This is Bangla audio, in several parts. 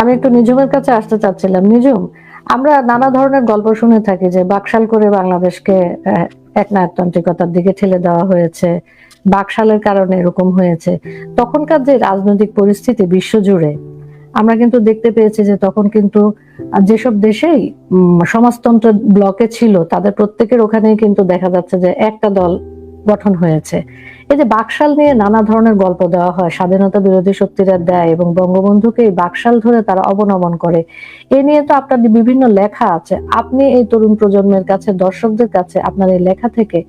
আমি একটু নিঝুমের কাছে আসতে চাচ্ছিলাম। নিঝুম, আমরা নানা ধরনের গল্প শুনে থাকি যে বাকশাল করে বাংলাদেশকে একনায়কতান্ত্রিকতার দিকে ঠেলে দেওয়া হয়েছে, বাকশালের কারণে এরকম হয়েছে। তখনকার যে রাজনৈতিক পরিস্থিতি বিশ্বজুড়ে, আমরা কিন্তু দেখতে পেয়েছি যে তখন কিন্তু যেসব দেশেই সমাজতন্ত্রের ব্লকে ছিল তাদের প্রত্যেকের ওখানেই কিন্তু দেখা যাচ্ছে যে একটা দল গঠন হয়েছে। এই যে বাকশাল নিয়ে নানা ধরনের গল্প দেওয়া হয়, স্বাধীনতা বিরোধী শক্তিরা দেয় এবং বঙ্গবন্ধুকে এই বাকশাল ধরে তারা অবনমন করে। এ নিয়ে তো আপনার বিভিন্ন লেখা আছে। আপনি এই তরুণ প্রজন্মের কাছে, দর্শকদের কাছে আপনার এই লেখা থেকে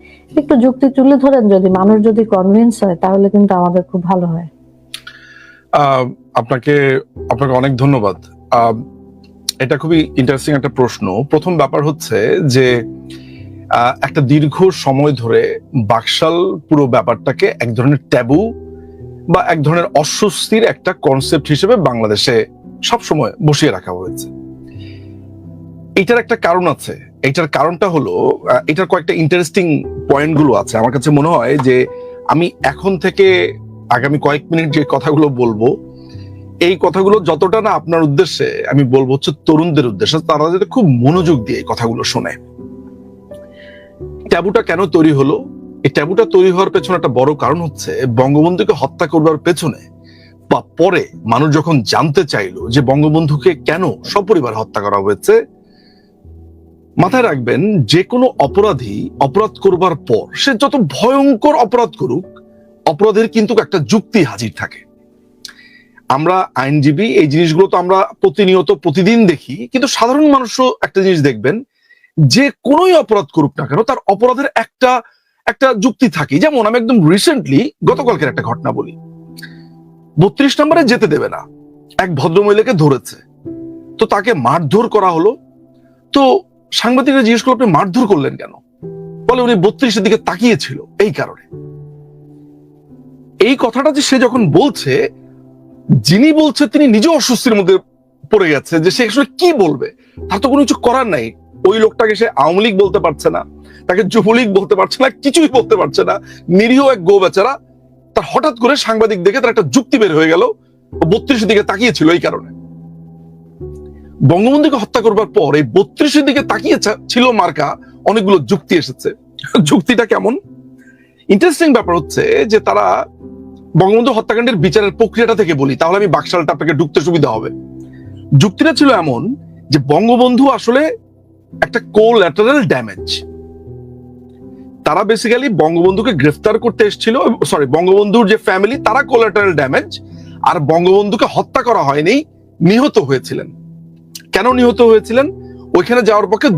একটু যুক্তি তুলে ধরেন, যদি মানুষ যদি কনভিন্স হয় তাহলে কিন্তু আমাদের খুব ভালো হয়। আপনাকে আপনাকে অনেক ধন্যবাদ। এটা খুবই ইন্টারেস্টিং একটা প্রশ্ন। প্রথম ব্যাপার হচ্ছে যে একটা দীর্ঘ সময় ধরে বাকশাল পুরো ব্যাপারটাকে এক ধরনের ট্যাবু বা এক ধরনের অস্বস্তির একটা কনসেপ্ট হিসেবে বাংলাদেশে সবসময় বসিয়ে রাখা হয়েছে। এটার একটা কারণ আছে। এটার কারণটা হলো, এটার কয়েকটা ইন্টারেস্টিং পয়েন্ট গুলো আছে। আমার কাছে মনে হয় যে আমি এখন থেকে আগামী কয়েক মিনিট যে কথাগুলো বলবো, এই কথাগুলো যতটা না আপনার উদ্দেশ্যে আমি বলবো হচ্ছে তরুণদের উদ্দেশ্যে, তারা যাতে খুব মনোযোগ দিয়ে এই কথাগুলো শোনে। ট্যাবুটা কেন তৈরি হলো? এই ট্যাবুটা তৈরি হওয়ার পেছনে একটা বড় কারণ হচ্ছে বঙ্গবন্ধুকে হত্যা করবার পেছনে বা পরে মানুষ যখন জানতে চাইলো যে বঙ্গবন্ধুকে কেন সপরিবার হত্যা করা হয়েছে, মাথায় রাখবেন যে কোনো অপরাধী অপরাধ করবার পর সে যত ভয়ঙ্কর অপরাধ করুক, অপরাধের কিন্তু একটা যুক্তি হাজির থাকে। আমরা আইনজীবী, এই জিনিসগুলো তো আমরা প্রতিনিয়ত প্রতিদিন দেখি, কিন্তু সাধারণ মানুষও একটা জিনিস দেখবেন, যে কোনোই অপরাধ করুক না কেন তার অপরাধের একটা একটা যুক্তি থাকে। যেমন আমি একদম রিসেন্টলি গতকালকের একটা ঘটনা বলি। 32 নম্বরে যেতে দেবে না, এক ভদ্রমহিলাকে ধরেছে, তো তাকে মারধর করা হলো। তো সাংবাদিকরা জিজ্ঞেস করলো, আপনি মারধর করলেন কেন? বলে উনি 32-এর দিকে তাকিয়েছিল এই কারণে। এই কথাটা যে সে যখন বলছে, যিনি বলছে তিনি নিজে অস্বস্তির মধ্যে পড়ে গেছে যে সে আসলে কি বলবে। তার তো কোনো কিছু করার নাই। ওই লোকটাকে সে আওয়ামী লীগ বলতে পারছে না, তাকে যুবলীগ বলতে পারছে না, কিছুই বলতে পারছে না, নিরীহ এক গো বেচারা। তার হঠাৎ করে সাংবাদিক দেখে তার একটা যুক্তি বের হয়ে গেল, 32-এর দিকে তাকিয়েছিল এই কারণে। বঙ্গবন্ধুকে হত্যা করবার পর এই 32-এর দিকে তাকিয়ে ছিল মার্কা অনেকগুলো যুক্তি এসেছে। যুক্তিটা কেমন? ইন্টারেস্টিং ব্যাপার হচ্ছে যে তারা বঙ্গবন্ধু হত্যাকাণ্ডের বিচারের প্রক্রিয়াটা থেকে বলি, তাহলে আমি বাকশালটা আপনাকে ঢুকতে সুবিধা হবে। যুক্তিটা ছিল এমন যে বঙ্গবন্ধু আসলে একটা কোল্যাটারাল ড্যামেজ। তারা বেসিক্যালি বঙ্গবন্ধুকে গ্রেফতার করতে এসেছিল, সরি, বঙ্গবন্ধুর যে ফ্যামিলি তারা কোল্যাটারাল ড্যামেজ, আর বঙ্গবন্ধুকে হত্যা করা হয়নি, নিহত হয়েছিলেন। কেন নিহত হয়েছিলেন? ওইখানে যাওয়ার পক্ষে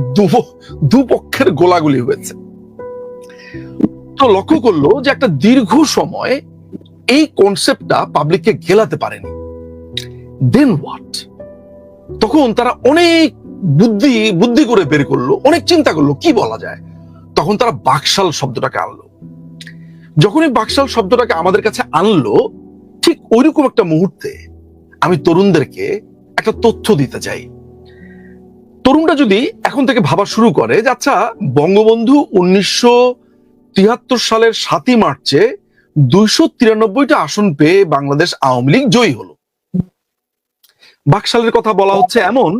দুপক্ষের গোলাগুলি হয়েছে। তো লক্ষ্য করলো যে একটা দীর্ঘ সময় এই কনসেপ্টটা পাবলিককে গেলাতে পারেনি। দেন হোয়াট? তখন তারা অনেক বুদ্ধি করে বের করলো, অনেক চিন্তা করলো কি বলা যায়। তখন তারা বাকশাল শব্দটাকে আনলো। যখনই বাকশাল শব্দটাকে আমাদের কাছে আনলো, ঠিক ওইরকম একটা মুহূর্তে আমি তরুণদেরকে একটা তথ্য দিতে চাই। তরুণরা যদি এখন থেকে ভাবা শুরু করে যে আচ্ছা, বঙ্গবন্ধু 1973 সালের 7ই মার্চে 293টা আসন পেয়ে বাংলাদেশ আওয়ামী লীগ জয়ী হলো। বাকশালের কথা বলা হচ্ছে এমন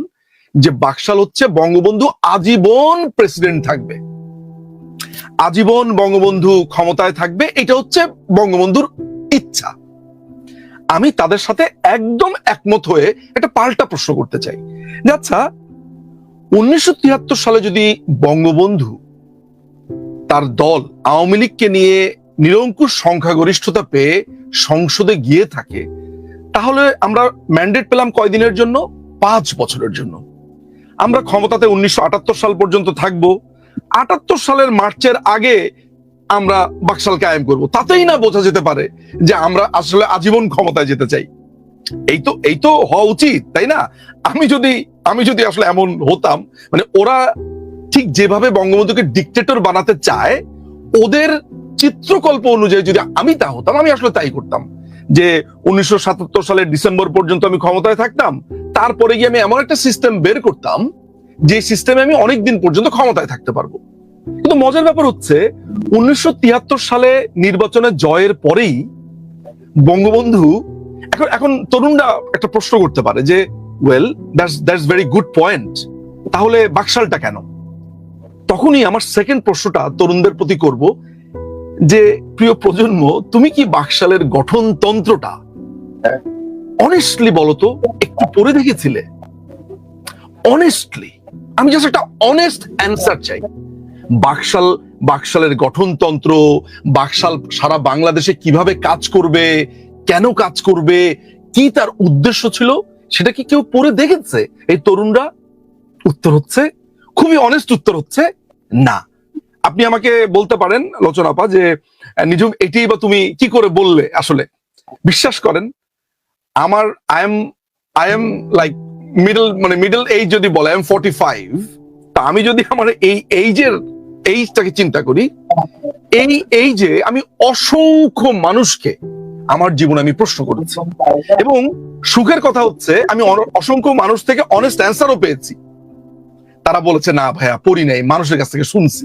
যে বাকশাল হচ্ছে বঙ্গবন্ধু আজীবন প্রেসিডেন্ট থাকবে, আজীবন বঙ্গবন্ধু ক্ষমতায় থাকবে, এটা হচ্ছে বঙ্গবন্ধুর ইচ্ছা। আমি তাদের সাথে একদম একমত হয়ে একটা পাল্টা প্রশ্ন করতে চাই যে আচ্ছা, 1973 সালে যদি বঙ্গবন্ধু তার দল আওয়ামী লীগকে নিয়ে নিরঙ্কুশ সংখ্যাগরিষ্ঠতা পেয়ে সংসদে গিয়ে থাকে, তাহলে আমরা ম্যান্ডেট পেলাম কয়দিনের জন্য? 5 বছরের জন্য। আমরা ক্ষমতাতে 1978 সাল পর্যন্ত থাকবো। 78 সালের মার্চের আগে আমরা বাকশাল কায়েম করব। তাতেই না বোঝা যেতে পারে যে আমরা আসলে আজীবন ক্ষমতায় যেতে চাই। এই তো হওয়া উচিত, তাই না? আমি যদি আসলে এমন হতাম, মানে ওরা ঠিক যেভাবে বঙ্গবন্ধুকে ডিক্টেটর বানাতে চায়, ওদের চিত্রকল্প অনুযায়ী যদি আমি তা হতাম, আমি আসলে তাই করতাম যে 1977 সালের ডিসেম্বর পর্যন্ত আমি ক্ষমতায় থাকতাম, তারপরে গিয়ে আমি এমন একটা সিস্টেম বের করতাম যে সিস্টেমে আমি অনেকদিন পর্যন্ত ক্ষমতায় থাকতে পারবো। কিন্তু মজার ব্যাপার হচ্ছে 1973 সালে নির্বাচনে জয়ের পরেই বঙ্গবন্ধু, এখন তরুণরা একটা প্রশ্ন করতে পারে যে well that's very good point. তাহলে বাকশালটা কেন? তখনই আমার সেকেন্ড প্রশ্নটা তরুণদের প্রতি করব যে প্রিয় প্রজন্ম, তুমি কি বাকশালের গঠনতন্ত্রটা অনেস্টলি বলতো একটু পড়ে দেখেছিলে? অনেস্টলি আমি জাস্ট একটা অনেস্ট অ্যান্সার চাই। বাকশালের গঠনতন্ত্র, বাকশাল সারা বাংলাদেশে কিভাবে কাজ করবে, কেন কাজ করবে, কি তার উদ্দেশ্য ছিল, সেটা কি কেউ পড়ে দেখেছে এই তরুণরা? উত্তর হচ্ছে, খুবই অনেস্ট উত্তর হচ্ছে না। আপনি আমাকে বলতে পারেন লোচনা আপা যে নিজম এটাই বা তুমি কি করে বললে? আসলে বিশ্বাস করেন, আমার I am like middle age যদি বলে, আই এম 45, তা আমি যদি আমার এই এইজটাকে চিন্তা করি, এই এইজে আমি অসংখ্য মানুষকে আমার জীবনে আমি প্রশ্ন করেছি, এবং সুখের কথা হচ্ছে আমি অসংখ্য মানুষ থেকে অনেস্ট অ্যান্সারও পেয়েছি। তারা বলেছে না ভাইয়া পড়ি নাই, মানুষের কাছ থেকে শুনছি।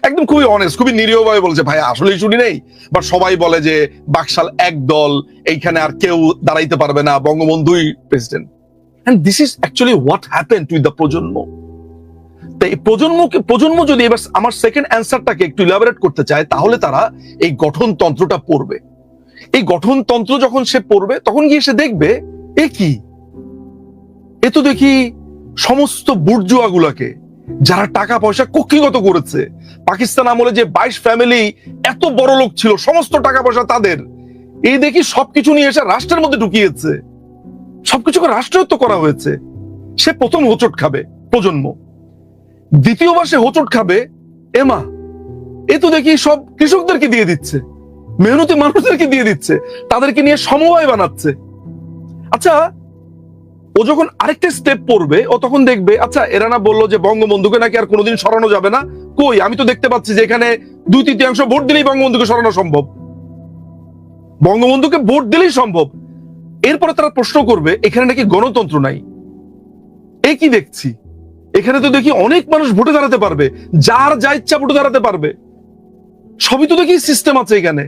একদম খুবই অনেস্ট, খুবই নিরীহভাবে বলেছে ভাইয়া আসলেই শুনি নাই, বা সবাই বলে যে বাকশাল এক দল, এইখানে আর কেউ দাঁড়াইতে পারবে না, বঙ্গবন্ধুই president. And this is actually what happened with the প্রজন্ম। তাই প্রজন্ম যদি এবার আমার সেকেন্ড অ্যান্সারটাকে একটু ইলাবোরেট করতে চায়, তাহলে তারা এই গঠনতন্ত্রটা পড়বে। এই গঠনতন্ত্র যখন সে পড়বে, তখন গিয়ে সে দেখবে এ কি, এ তো দেখি সমস্ত বুর্জুয়া গুলাকে, যারা টাকা পয়সা কক্ষিগত করেছে, পাকিস্তান আমলে যে 22 ফ্যামিলি এত বড় লোক ছিল, সমস্ত টাকা পয়সা তাদের, এই দেখি সবকিছু নিয়ে এসে রাষ্ট্রের মধ্যে ঢুকিয়েছে, সবকিছুকে রাষ্ট্রায়ত্ত করা হয়েছে। সে প্রথম হোঁচট খাবে প্রজন্ম। দ্বিতীয়বার সে হোঁচট খাবে, এমা এ তো দেখি সব কৃষকদেরকে দিয়ে দিচ্ছে, মেহনতি মানুষদেরকে দিয়ে দিচ্ছে, তাদেরকে নিয়ে সমবায় বানাচ্ছে। আচ্ছা, ও যখন আরেকটা স্টেপ পড়বে, ও তখন দেখবে আচ্ছা এরা না বললো যে বঙ্গবন্ধুকে নাকি আর কোনোদিন সরানো যাবে না, কই আমি তো দেখতে পাচ্ছি যে এখানে 2/3 ভোট দিলেই বঙ্গবন্ধুকে সরানো সম্ভব, বঙ্গবন্ধুকে ভোট দিলেই সম্ভব। এরপরে তারা প্রশ্ন করবে এখানে নাকি গণতন্ত্র নাই, এ কি দেখছি, এখানে তো দেখি অনেক মানুষ ভোটে দাঁড়াতে পারবে, যার যা ইচ্ছা ভোটে দাঁড়াতে পারবে, সবই তো দেখি সিস্টেম আছে এখানে।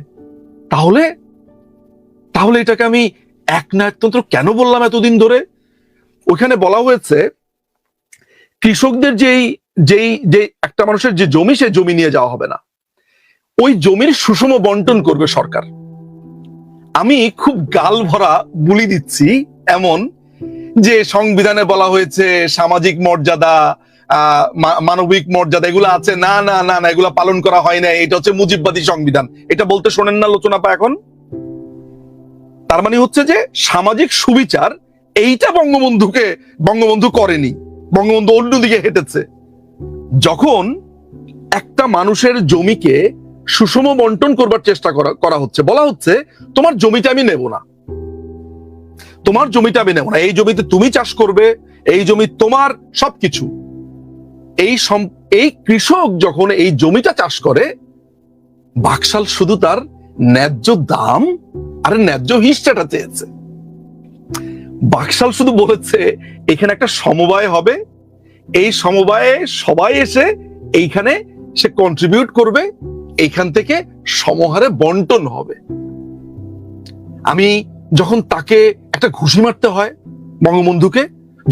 তাহলে এটাকে আমি একনায়কতন্ত্র কেন বললাম এতদিন ধরে? ওখানে বলা হয়েছে কৃষকদের যে একটা মানুষের যে জমি, সে জমি নিয়ে যাওয়া হবে না, ওই জমির সুষম বন্টন করবে সরকার। আমি খুব গাল ভরা বুলি দিচ্ছি এমন যে সংবিধানে বলা হয়েছে সামাজিক মর্যাদা, মানবিক মর্যাদা এগুলো আছে, না না না না, এগুলো পালন করা হয় না, এটা হচ্ছে মুজিববাদী সংবিধান। এটা বলতে শোনেন না লোচনা পা এখন? তার মানে হচ্ছে যে সামাজিক সুবিচার এইটা বঙ্গবন্ধু করেনি, বঙ্গবন্ধু অন্যদিকে হেঁটেছে। যখন একটা মানুষের জমিকে সুষম বন্টন করবার চেষ্টা করা হচ্ছে, বলা হচ্ছে তোমার জমিটা আমি নেব না, তোমার জমিটা আমি নেব না, এই জমিতে তুমি চাষ করবে, এই জমি তোমার, সবকিছু। এই কৃষক যখন এই জমিটা চাষ করে, বাকশাল শুধু তার ন্যায্য দাম আর ন্যায্য হিস্সাটা চেয়েছে। বাকশাল শুধু বলেছে এখানে একটা সমবায় হবে, এই সমবায়ে সবাই এসে এইখানে সে কন্ট্রিবিউট করবে, এইখান থেকে সমহারে বন্টন হবে। আমি যখন তাকে একটা ঘুষি মারতে হয় বঙ্গবন্ধুকে,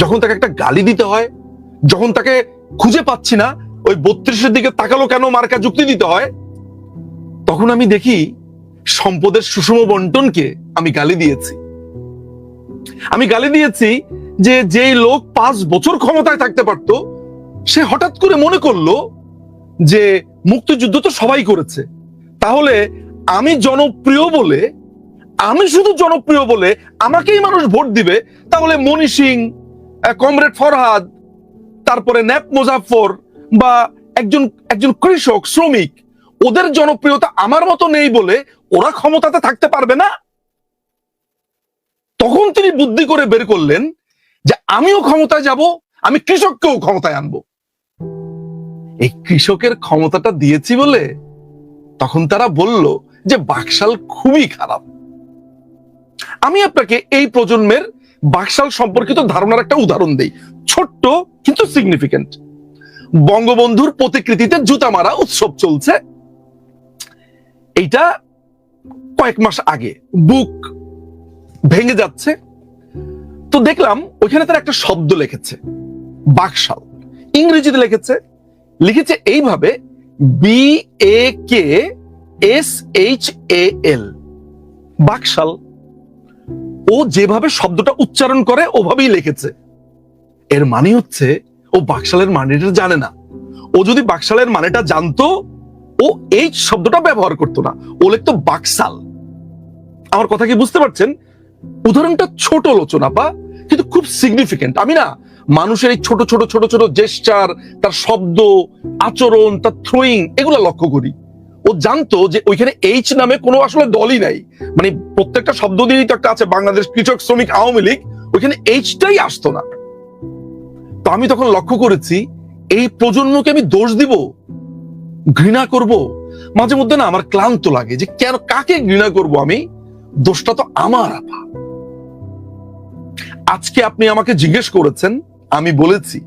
যখন তাকে একটা গালি দিতে হয়, যখন তাকে খুঁজে পাচ্ছি না ওই 32-এর দিকে তাকালো কেন মার্কা যুক্তি দিতে হয়, তখন আমি দেখি সম্পদের সুষম বন্টনকে আমি গালি দিয়েছি। আমি গালি দিয়েছি যে যেই লোক 5 বছর ক্ষমতায় থাকতে পারত, সে হঠাৎ করে মনে করলো যে মুক্তিযুদ্ধ তো সবাই করেছে, তাহলে আমি শুধু জনপ্রিয় বলে আমাকেই মানুষ ভোট দিবে, তাহলে মনি সিং, কমরেড ফরহাদ, তারপরে ন্যাপ মোজাফফর বা একজন কৃষক শ্রমিক, ওদের জনপ্রিয়তা আমার মতো নেই বলে ওরা ক্ষমতাতে থাকতে পারবে না। তখন তিনি বুদ্ধি করে বের করলেন যে আমিও ক্ষমতায় যাব, আমি কৃষককেও ক্ষমতায় আনবো। এই কৃষকের ক্ষমতাটা দিয়েছি বলে তখন তারা বলল যে বাকশাল খুবই খারাপ। আমি আপনাকে এই প্রজন্মের বাকশাল সম্পর্কিত ধারণার একটা উদাহরণ দেই, ছোট্ট কিন্তু সিগনিফিকেন্ট। বঙ্গবন্ধুর প্রতিকৃতিতে জুতা মারা উৎসব চলছে, এইটা কয়েক মাস আগে বুক ভেঙে যাচ্ছে। তো দেখলাম ওইখানে তারা একটা শব্দ লিখেছে, বাকশাল। ইংরেজিতে লিখেছে এইভাবে, BAKSHAL, বাকশাল। ও যেভাবে শব্দটা উচ্চারণ করে ওভাবেই লিখেছে। এর মানে হচ্ছে ও বাকশালের মানেটা জানে না। ও যদি বাকশালের মানেটা জানতো, ও এই শব্দটা ব্যবহার করতো না, ও লিখতো বাকশাল। আমার কথা কি বুঝতে পারছেন? উদাহরণটা ছোট লোচনা পা, কিন্তু খুব সিগনিফিকেন্ট। আমি না মানুষের এই ছোট ছোট ছোট ছোট জেস্টার, তার শব্দ, আচরণ, তার থ্রোয়িং, এগুলো লক্ষ্য করি। ও জানতো যে ওইখানে এইচ নামে কোনো আসলে দলই নাই, মানে প্রত্যেকটা শব্দ দিয়েই তো একটা আছে, বাংলাদেশ কৃষক শ্রমিক আওয়ামী লীগ, ওইখানে এইচটাই আসতো না। তো আমি তখন লক্ষ্য করেছি, এই প্রজন্মকে আমি দোষ দিব, ঘৃণা করব? মাঝে মধ্যে না আমার ক্লান্ত লাগে যে কেন, কাকে ঘৃণা করব আমি? দোষটা তো আমার। আপা, আজকে আপনি আমাকে জিজ্ঞেস করেছেন, আমি বলেছি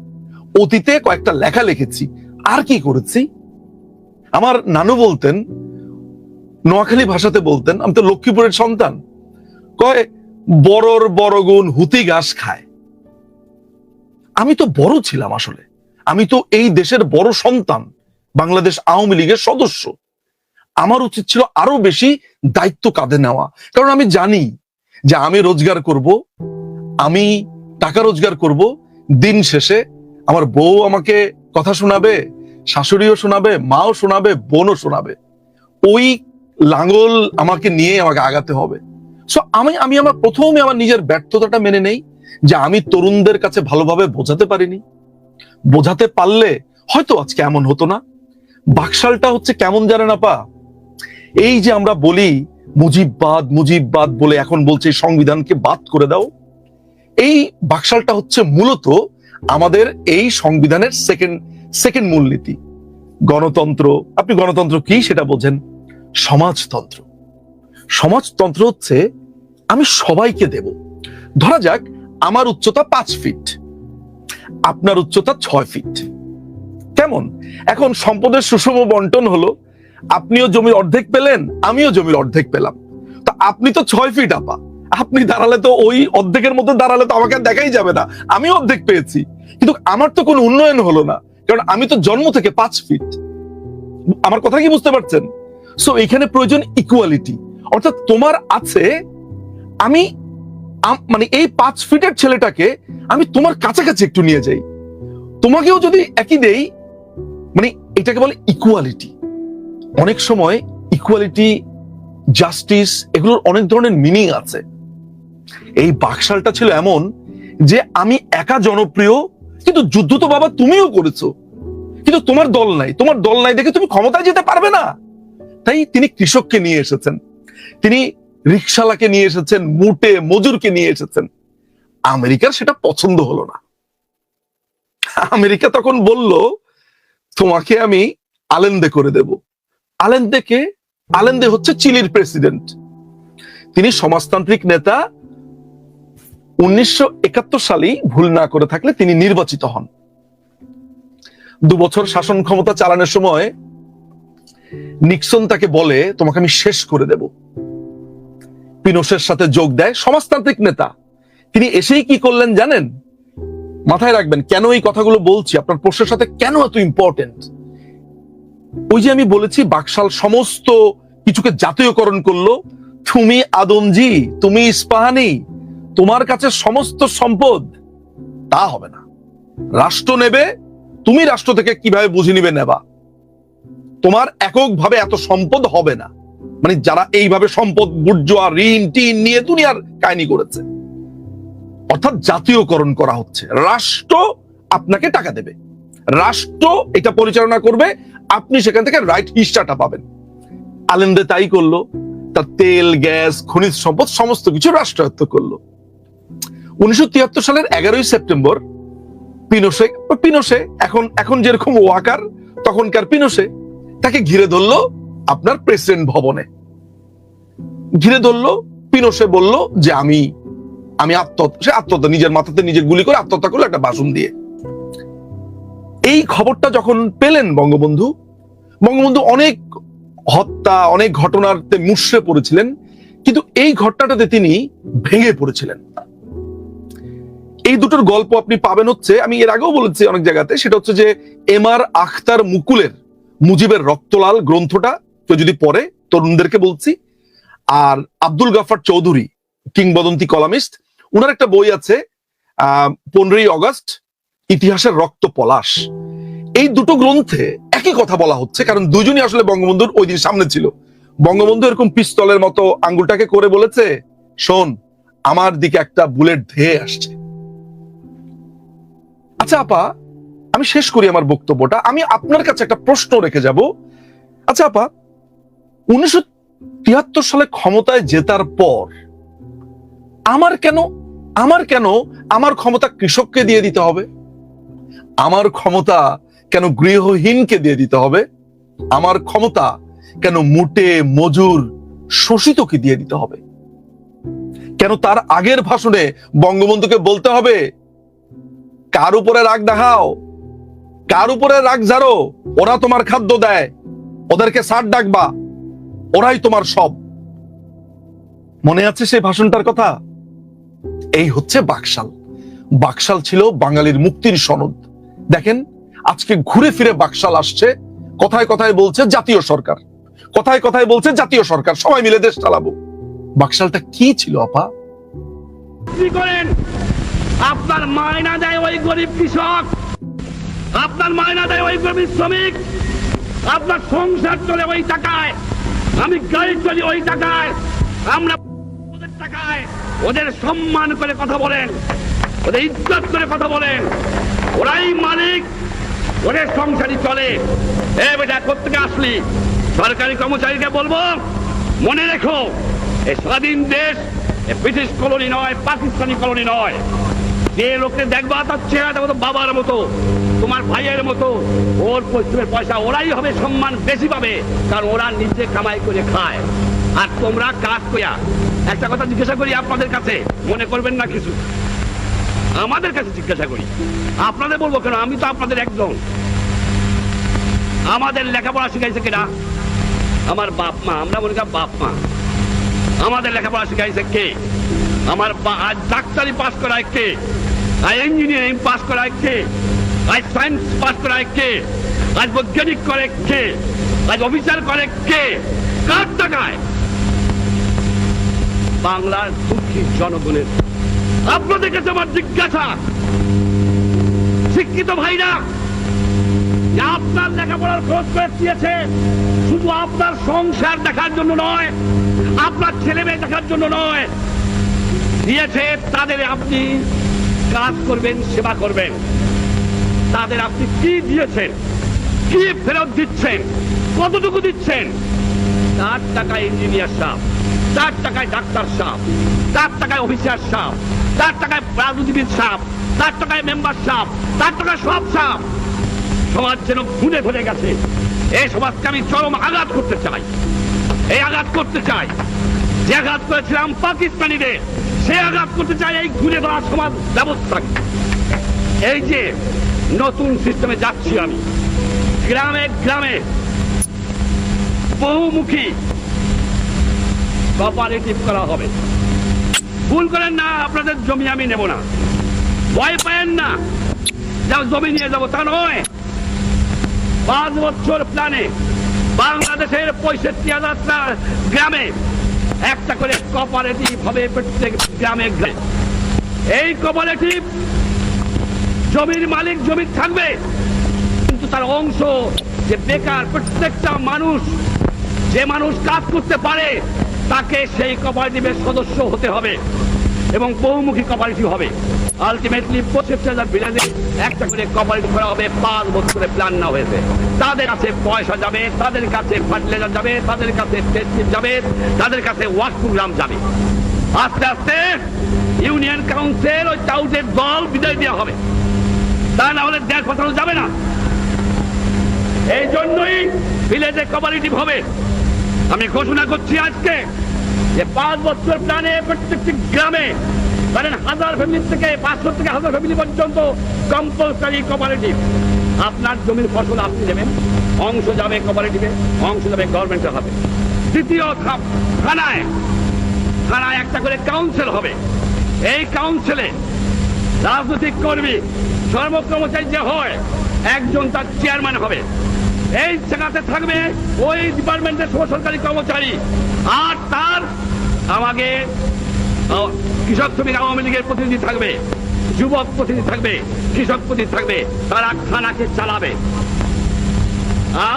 অতীতে কয়েকটা লেখা লিখেছি। আর কি করেছি? আমার নানু বলতেন, নোয়াখালী ভাষাতে বলতেন, আমি তো লক্ষ্মীপুরের সন্তান, কয় বড়র বড় গুণ হুতি ঘাস খায়। আমি তো বড় ছিলাম, আসলে আমি তো এই দেশের বড় সন্তান, বাংলাদেশ আওয়ামী লীগের সদস্য। আমার উচিত ছিল আরো বেশি দায়িত্ব কাঁধে নেওয়া, কারণ আমি জানি যে আমি রোজগার করব, আমি টাকা রোজগার করব, দিন শেষে আমার বউ আমাকে কথা শোনাবে, শাশুড়িও শোনাবে, মাও শোনাবে, বোনও শোনাবে। ওই লাঙ্গল আমাকে নিয়ে আমাকে আগাতে হবে। সো আমি আমার প্রথমে আমার নিজের ব্যর্থতাটা মেনে নেই, যে আমি তরুণদের কাছে ভালোভাবে বোঝাতে পারিনি। বোঝাতে পারলে হয়তো আজকে এমন হতো না। বাকশালটা হচ্ছে কেমন জানেন আপা? এই যে আমরা বলি মুজিববাদ মুজিববাদ বলে, এখন বলছে সংবিধানকে বাদ করে দাও। এই বাকশালটা হচ্ছে মূলত আমাদের এই সংবিধানের সেকেন্ড মূলনীতি, গণতন্ত্র। আপনি গণতন্ত্র কি সেটা বোঝেন? সমাজতন্ত্র। সমাজতন্ত্র হচ্ছে আমি সবাইকে দেব। ধরা যাক আমার উচ্চতা 5 ফিট, আপনার উচ্চতা 6 ফিট। কেমন? এখন সম্পদের সুষম বন্টন হলো, আপনিও জমির অর্ধেক পেলেন, আমিও জমির অর্ধেক পেলাম। তো আপনি তো 6 ফিট আপা, আপনি দাঁড়ালে তো ওই অর্ধেকের মধ্যে দাঁড়ালে তো আমাকে দেখাই যাবে না, আমি অর্ধেক পেয়েছি। কিন্তু আমার তো কোনো উন্নয়ন হলো না, কারণ আমি তো জন্ম থেকে 5 ফিট। আমার কথা কি বুঝতে পারছেন? সো এখানে প্রয়োজন ইকুয়ালিটি, অর্থাৎ তোমার আছে, আমি মানে এই 5 ফিটের ছেলেটাকে আমি তোমার কাছাকাছি একটু নিয়ে যাই, তোমাকেও যদি একই দেই, মানে এটাকে বলে ইকুয়ালিটি। অনেক সময় ইকুয়ালিটি, জাস্টিস, এগুলোর অনেক ধরনের মিনিং আছে। এই বাকশালটা ছিল এমন যে আমি একা জনপ্রিয়, কিন্তু যুদ্ধ তো বাবা তুমিও করেছো, কিন্তু তোমার দল নাই, তোমার দল নাই দেখে তুমি ক্ষমতায় যেতে পারবে না। তাই তিনি কৃষককে নিয়ে এসেছেন, তিনি রিকশালাকে নিয়ে এসেছেন, মুটে মজুরকে নিয়ে এসেছেন। আমেরিকার সেটা পছন্দ হলো না। আমেরিকা তখন বলল, তোমাকে আমি আলেন্দে করে দেব। আলেন্দে হচ্ছে চিলির প্রেসিডেন্ট, তিনি সমাজতান্ত্রিক নেতা। 1971 সালেই ভুল না করে থাকলে তিনি নির্বাচিত হন। 2 বছর শাসন ক্ষমতা চালানোর সময় নিক্সন তাকে বলে, তোমাকে আমি শেষ করে দেব। পিনোশের সাথে যোগ দেয়, সমাজতান্ত্রিক নেতা। তিনি এসেই কি করলেন জানেন? মাথায় রাখবেন কেন এই কথাগুলো বলছি, আপনার প্রশ্নের সাথে কেন এত ইম্পর্টেন্ট। ওই যে আমি বলেছি বাকশাল সমস্ত কিছুকে জাতীয়করণ করলো। তুমি আদমজি, তুমি ইস্পাহানি, তোমার কাছে সমস্ত সম্পদ, তা হবে না। রাষ্ট্র নেবে, তুমি রাষ্ট্র থেকে কিভাবে বুঝে নিবে নেবা, তোমার এককভাবে এত সম্পদ হবে না। মানে যারা এইভাবে সম্পদ বুর্জোয়া, ঋণ টিন নিয়ে দুনিয়ার কাহিনী করেছে, অর্থাৎ জাতীয়করণ করা হচ্ছে। রাষ্ট্র আপনাকে টাকা দেবে, রাষ্ট্র এটা পরিচালনা করবে, আপনি সেখান থেকে রাইট হিস্সাটা পাবেন। আলেন্দে তাই করলো, তার তেল, গ্যাস, খনিজ সম্পদ সমস্ত কিছু রাষ্ট্রায়ত্ত করলো। 1973 সালের 11ই সেপ্টেম্বর পিনোশে এখন যেরকম ওয়াকার, তখনকার পিনোশে তাকে ঘিরে ধরলো আপনার প্রেসিডেন্ট ভবনে। ঘিরে ধরলো, পিনোশে বলল যে আমি আত্মহত্যা, নিজের মাথাতে নিজে গুলি করে আত্মহত্যা করলো একটা ভাষণ দিয়ে। এই খবরটা যখন পেলেন বঙ্গবন্ধু অনেক হত্যা, অনেক ঘটনাতে মুষড়ে পড়েছিলেন, কিন্তু এই ঘটনাটাতে তিনি ভেঙে পড়েছিলেন। এই দুটোর গল্প আপনি পাবেন হচ্ছে, আমি এর আগেও বলেছি অনেক জায়গাতে, সেটা হচ্ছে যে এম.আর. আখতার মুকুলের মুজিবের রক্তলাল গ্রন্থটা কেউ যদি পড়ে, তরুণদেরকে বলছি। আর আব্দুল গাফফার চৌধুরী, কিংবদন্তি কলামিস্ট, উনার একটা বই আছে 15ই অগস্ট ইতিহাসের রক্ত পলাশ। এই দুটো গ্রন্থে একই কথা বলা হচ্ছে, কারণ দুজনই আসলে বঙ্গবন্ধুর ওই দিন সামনে ছিল। বঙ্গবন্ধু এরকম পিস্তলের মতো আঙ্গুলটাকে করে বলেছে, শোন, আমার দিকে একটা বুলেট ধেয়ে আসছে। আচ্ছা আপা, আমি শেষ করি আমার বক্তব্যটা, আমি আপনার কাছে একটা প্রশ্ন রেখে যাব। আচ্ছা আপা, 1973 সালে ক্ষমতায় জেতার পর আমার কেন আমার ক্ষমতা কৃষককে দিয়ে দিতে হবে? আমার ক্ষমতা কেন গৃহহীনকে দিয়ে দিতে হবে? আমার ক্ষমতা কেন মুটে মজুর শোষিতকে দিয়ে দিতে হবে? কেন তার আগের ভাষণে বঙ্গবন্ধুকে বলতে হবে, কার উপরে রাগ দেখাও, কার উপরে রাগ ঝাড়ো, ওরা তোমার খাদ্য দেয়, ওদেরকে স্যার ডাকবা, ওরাই তোমার সব? মনে আছে সেই ভাষণটার কথা? এই হচ্ছে বাকশাল। বাকশাল ছিল বাঙালির মুক্তির সনদ। দেখেন, আজকে ঘুরে ফিরে বাকশাল আসছে, কথায় কথায় বলছে জাতীয় সরকার, কথায় কথায় বলছে জাতীয় সরকার, সবাই মিলে দেশ চালাবো। বাকশালটা কি ছিল আপা? কি করেন? আপনার মায়না দেয় ওই গরিব কৃষক, আপনার মায়না দেয় ওই গরিব শ্রমিক, আপনার সংসার চলে ওই টাকায়, আমি গাড়ি চলি ওই টাকায়, আমরা ওদের টাকায়। ওদের সম্মান করে কথা বলেন, ওদের ইজ্জত করে কথা বলেন, ওরাই মালিক, ওদের সংসারই চলে। এ বেটা, কোত্থেকে আসলি? সরকারি কর্মচারীকে বলবো, মনে রেখো, এই স্বাধীন দেশ ব্রিটিশ কলোনি নয়, পাকিস্তানি কলোনি নয়। যে লোককে দেখবা তার চেহারাটা মতো বাবার মতো, তোমার ভাইয়ের মতো, ওর পরিশ্রমের পয়সা ওরাই হবে সম্মান বেশি পাবে, কারণ ওরা নিজে কামাই করে খায়। আর তোমরা কাজ করিয়া। একটা কথা জিজ্ঞাসা করি আপনাদের কাছে, মনে করবেন না কিছু, আমাদের কাছে জিজ্ঞাসা করি, আপনাদের বলবো কেন, আমি তো আপনাদের একজন। আমাদের লেখাপড়া শিখাইছে কিনা? আমার বাপ মা, আমরা মনে করি বাপ মা। আমাদের লেখাপড়া শিখাইছে কে? আমার আজ ডাক্তারি পাস করায় কে? আজ ইঞ্জিনিয়ারিং পাস করায় কে? আজ সায়েন্স পাস করায় কে? আজ বৈজ্ঞানিক করে কে? আজ অফিসার করে কে? কার টাকায়? বাংলার দুঃখী জনগণের। আপনাদের কাছে আমার জিজ্ঞাসা, শিক্ষিত ভাইরা, আপনার লেখাপড়ার খরচ করে দিয়েছে শুধু আপনার সংসার দেখার জন্য নয়, আপনার ছেলে মেয়ে দেখার জন্য নয়, দিয়েছে তাদের আপনি কাজ করবেন, সেবা করবেন। তাদের আপনি কি দিয়েছেন, কি ফেরত দিচ্ছেন, কতটুকু দিচ্ছেন? তার টাকায় ইঞ্জিনিয়ার সাহেব, তার টাকায় ডাক্তার সাহেব, তার টাকায় অফিসার সাহেব, তার টাকায় রাজনীতিবিদ সাহেব, তার টাকায় মেম্বার সাহেব, তার টাকায় সব সাহেব। সমাজ যেন ভুলে ভুলে গেছে। এই সমাজকে আমি চরম আঘাত করতে চাই, এই আঘাত করতে চাই যে আঘাত করেছিলাম পাকিস্তানিদের, সে আঘাত করতে চাই এই ঘুরে বেড়া সমাজ ব্যবস্থাকে। এই যে নতুন সিস্টেমে যাচ্ছি আমি, গ্রামে গ্রামে বহুমুখী কোঅপারেটিভ করা হবে। ভুল করেন না, আপনাদের জমি আমি নেব না, ভয় পায়েন না, যাও জমি নিয়ে যাবো তা নয়। 5 বছর প্ল্যানে বাংলাদেশের 65,000 গ্রামে একটা করে কোঅপারেটিভ হবে, প্রত্যেক গ্রামে গ্রামে। এই কোঅপারেটিভ জমির মালিক জমি থাকবে, কিন্তু তার অংশ যে বেকার প্রত্যেকটা মানুষ, যে মানুষ কাজ করতে পারে, তাকে সেই কোঅপারেটিভের সদস্য হতে হবে এবং বহুমুখী কোঅপারেটিভ হবে। আলটিমেটলি 25,000 ভিলেজে একটা করে কোঅপারেটিভ করা হবে। 5 বছরে প্ল্যান না হয়েছে। তাদের কাছে পয়সা যাবে, তাদের কাছে ফার্টিলাইজার যাবে, তাদের কাছে টেস্টিং যাবে, তাদের কাছে ওয়ার্ক প্রোগ্রাম যাবে। আস্তে আস্তে ইউনিয়ন কাউন্সিল ওই টাউটের দল বিদায় দেওয়া হবে, তা না হলে দেশ বাঁচানো যাবে না। এই জন্যই ভিলেজে কোঅপারেটিভ হবে। আমি ঘোষণা করছি আজকে যে 5 বছর প্ল্যানে প্রত্যেকটি গ্রামে, ধরেন 1000 ফ্যামিলি থেকে 500 থেকে 1000 ফ্যামিলি পর্যন্ত কম্পালসারি কোঅপারেটিভ। আপনার জমির ফসল আপনি নেবেন, অংশ যাবে কোঅপারেটিভে, অংশ যাবে গভর্নমেন্টের হাতে। দ্বিতীয় ধাপ, থানায় একটা করে কাউন্সিল হবে। এই কাউন্সিলে রাজনৈতিক কর্মী কর্মচারী যে হয় একজন তার চেয়ারম্যান হবে, এই জায়গাতে থাকবে ওই ডিপার্টমেন্টের সরকারি কর্মচারী, আর তার আমাকে কৃষক শ্রমিক আওয়ামী লীগের প্রতিনিধি থাকবে, যুবক প্রতিনিধি থাকবে, কৃষক প্রতিনিধি থাকবে, তারা থানাকে চালাবে।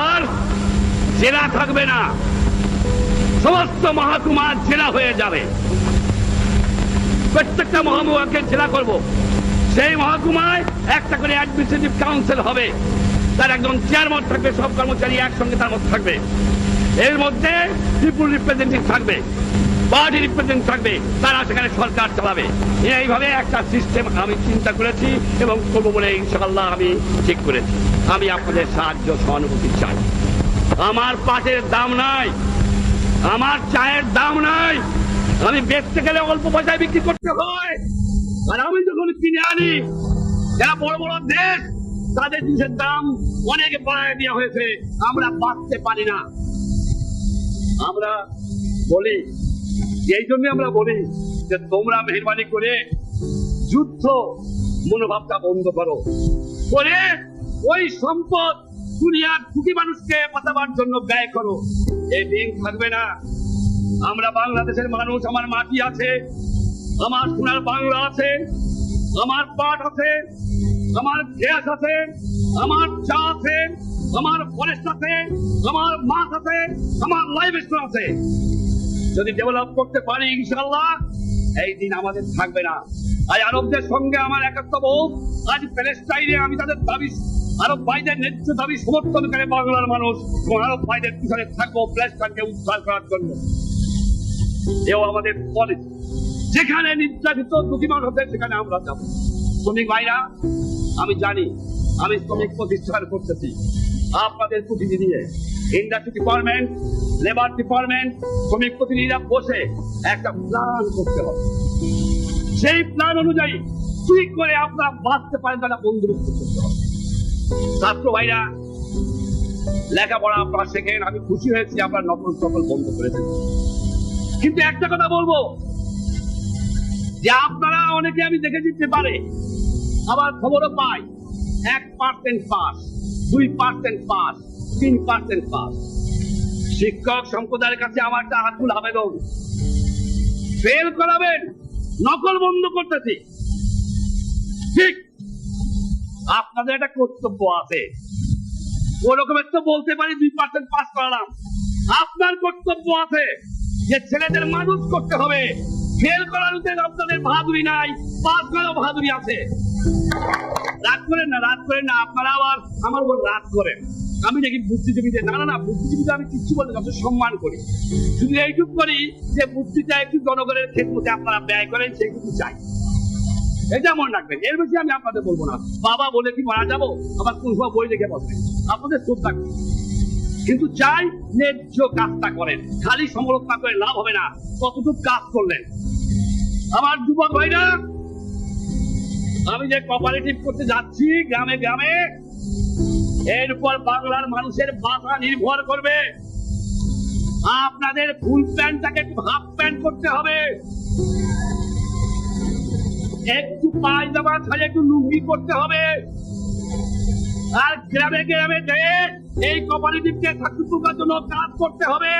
আর জেলা থাকবে না, সমস্ত মহকুমা জেলা হয়ে যাবে। প্রত্যেকটা মহকুমাকে জেলা করব, সেই মহকুমায় একটা করে অ্যাডমিনিস্ট্রেটিভ কাউন্সিল হবে, তার একজন চেয়ারম্যান থাকবে, সব কর্মচারী একসঙ্গে তার মধ্যে থাকবে। এর মধ্যে পিপুল রিপ্রেজেন্টেটিভ থাকবে, পার্টি রিপ্রেজেন্টেটিভ থাকবে, তারা সেখানে সরকার চালাবে। এইভাবে একটা সিস্টেম আমি চিন্তা করেছি এবং করবো বলে ইনশাআল্লাহ আমি ঠিক করেছি। আমি আপনাদের সাহায্য সহানুভূতি চাই। আমার পাটের দাম নাই, আমার চায়ের দাম নাই, আমি বেচতে গেলে অল্প পয়সায় বিক্রি করতে হয়, আর আমি যখন কিনে আনি যারা বড় বড় দেশ তাদের জিনিসের দাম অনেক বাড়ায় দেওয়া হয়েছে, আমরা বাঁচতে পারি না। আমরা বলি, এই জন্য আমরা বলি যে তোমরা মেহরবানি করে যুদ্ধ মনোভাবটা বন্ধ করো, করে ওই সম্পদ দুনিয়ার দুটি মানুষকে বাঁচাবার জন্য ব্যয় করো। এই দিন থাকবে না। আমরা বাংলাদেশের মানুষ, আমার মাটি আছে, আমার সোনার বাংলা আছে, আমার পাট আছে, আমার গ্যাস আছে, আমার চা আছে, আমার ফরেস্ট আছে, আমার মাছ আছে, আমার লাইভ স্টোর আছে। যদি ডেভেলপ করতে পারি ইনশাআল্লাহ এই দিন আমাদের থাকবে না। আজ আরবদের সঙ্গে আমার একাত্ম, আজ প্যালেস্টাইনে আমি তাদের দাবি, আরব ভাইদের ন্যায্য দাবি সমর্থন করে বাংলার মানুষ এবং আরব ভাইদের পিছনে থাকবো প্যালেস্টাইনকে উদ্ধার করার জন্য। এও আমাদের পলিসি। যেখানে নির্যাতিত দুঃখী মানুষ হচ্ছে সেখানে আমরা যাবো। শ্রমিক ভাইরা, আমি জানি আমি শ্রমিক প্রতিষ্ঠান করতেছি আপনাদের প্রতিনিধি নিয়ে, ইন্ডাস্ট্রি ডিপার্টমেন্ট, লেবার ডিপার্টমেন্ট, শ্রমিক প্রতিনিধিরা বসে একটা প্ল্যান করতে হবে। সেই প্ল্যান অনুযায়ী কি করে আপনারা বাঁচতে পারেন তারা বন্দোবস্ত করতে হবে। ছাত্র ভাইরা, লেখাপড়া আপনারা শেখেন, আমি খুশি হয়েছি আপনারা নকল সকল বন্ধ করেছেন। কিন্তু একটা কথা বলবো যে আপনারা অনেকে আমি দেখে দিতে পারে, আবার খবরও পাই 1% পাস, 2% পাস, 3% পাস। শিক্ষক সম্প্রদায়ের কাছে আমার একটা আকুল আবেদন, ফেল করাবেন, নকল বন্ধ করতেছি, ঠিক আপনাদের একটা কর্তব্য আছে। ওরকম তো বলতে পারি 2% পাস করালাম, আপনার কর্তব্য আছে যে ছেলেদের মানুষ করতে হবে। ফেল করানোতে আপনাদের বাহাদুরি নাই, পাস করাও বাহাদুরি আছে। রাগ করেন না, রাগ করেন না, আপনারা আবার আমার উপর রাগ করেন। আমি দেখি বুদ্ধিজীবীদের, না না, বুদ্ধিজীবীদের আমি কিছু বলতে যত সম্মান করি, শুধু এইটুকু করি যে বুদ্ধিটা একটু জনগণের ক্ষেত্রে আপনারা ব্যয় করেন, সেইটুকু চাই। এটা মনে রাখবেন, এর বেশি আমি আপনাদের বলবো না। বাবা বলে কি মারা যাবো, আবার কোন সময় বই লিখে বসবেন, আপনাদের শ্রদ্ধা করি, কিন্তু চাই ন্যায্য কাজটা করেন। খালি সমালোচনা করে লাভ হবে না, কতটুকু কাজ করলেন। আমার যুবক ভাইরা, আমি যে কোঅপারেটিভ করতে যাচ্ছি গ্রামে গ্রামে, এর উপর বাংলার মানুষের বাঁচা নির্ভর করবে। আপনাদের ফুল প্যান্টটাকে একটু হাফ প্যান্ট করতে হবে, একটু পায়জামা ছাড়া একটু লুঙ্গি করতে হবে, আর গ্রামে গ্রামে এই কোঅপারেটিভকে থাকতে জন্য কাজ করতে হবে।